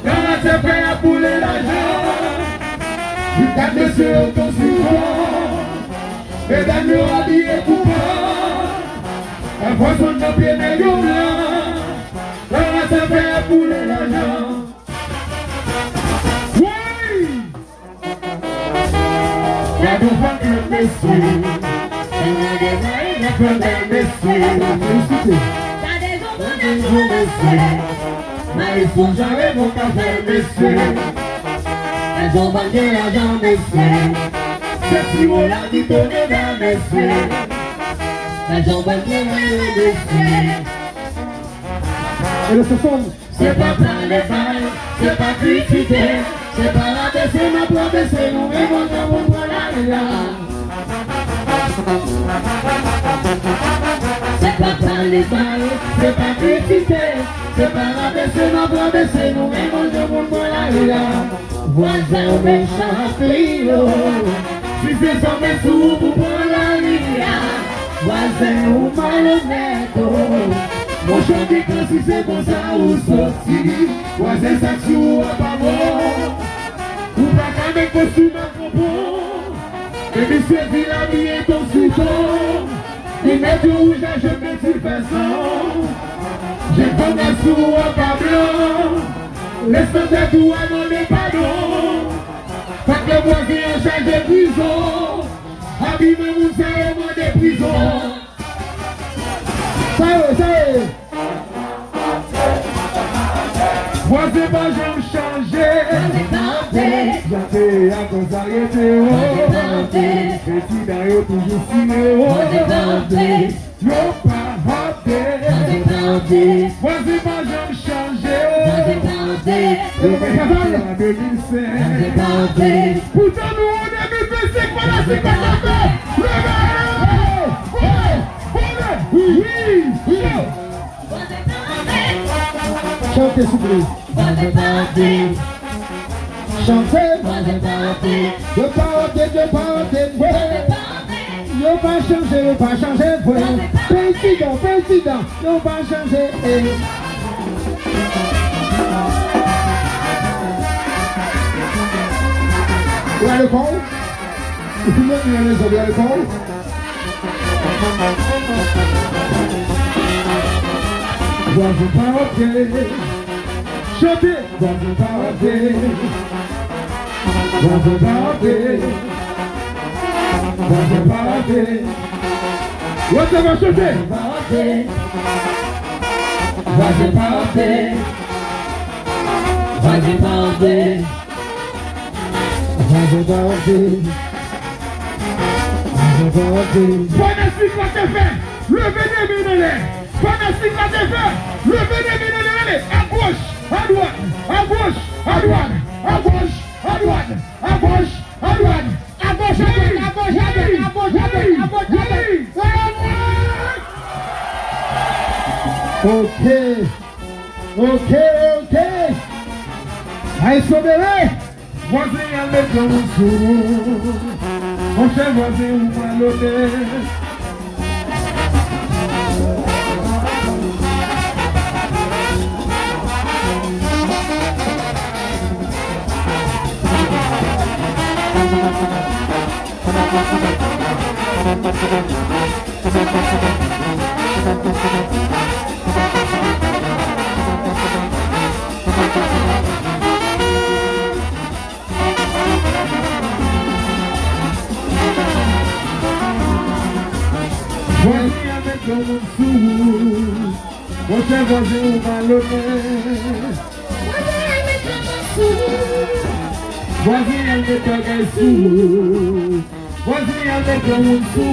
Quand c'est prêt à pouler l'argent, du cas de ceux qui souvent, mesdames nous habillés coupants, la poisson de pied négro blanc, quand c'est prêt à pouler l'argent. Oui! Y'a du vent qui le messie, y'a des messieurs, mais ils sont jamais mon café, messieurs. Elles ont vendu l'argent, messieurs. C'est si on l'a dit qu'on est dans, messieurs. Elles ont vendu l'argent, messieurs. Et le son, c'est pas parler mal, c'est pas critiquer, c'est pas rabaisser, ma pas baisser, nous vivons dans mon bras là. C'est pas parler mal, c'est pas critiquer, c'est pas rabaisser, ma pas baisser, nous vivons dans mon bras là. Voisin méchant frio, si c'est sans mes sous pour prendre la ligne. Voisin ou malhonnête, mon chant dit que si c'est bon ça ou sorti. Voisin ça ou à pas bon, ou pas qu'à mes costumes à propos. Et monsieur dit la vie est ton souton. Il met du rouge à je mets du façon. J'ai comme un sou à pas blanc. Laisse de tout à mon pardon. Fait que le voisin en charge de prison. Abîme mon cerveau de prison. Ça y est. Voisin pas j'aime changer. J'étais à cause d'arrêter. Petit d'ailleurs toujours cinéo. Yo pas hâté. Voisin pas j'aime changer. Je vais faire en 2005. Pourtant nous on est 2025 pour la sécurité. Oui. Chantez s'il vous plaît. Chantez. De parenté. Yo pas changer. Président. Yo pas changer. Où est le con? Tout le monde vient les autres, le con? Voisin parenté. Chantez. Voisin parenté. Où ça va chanter? Voisin parenté. Pendant ce qu'on te fait, levez les minéraux. Pendant ce qu'on te fait, levez les minéraux. À gauche, à droite, à gauche, à droite, à gauche, à droite, à gauche, à droite, à gauche, à droite. Ok. Aïe, sobéré. Voisin à mettre dans mon sou. Mon cher voisin ou malhonnête. Voisin avec mon sou, mon cher voisin ou malhonnête. Voisin avec mon sou, voisin avec mon sou,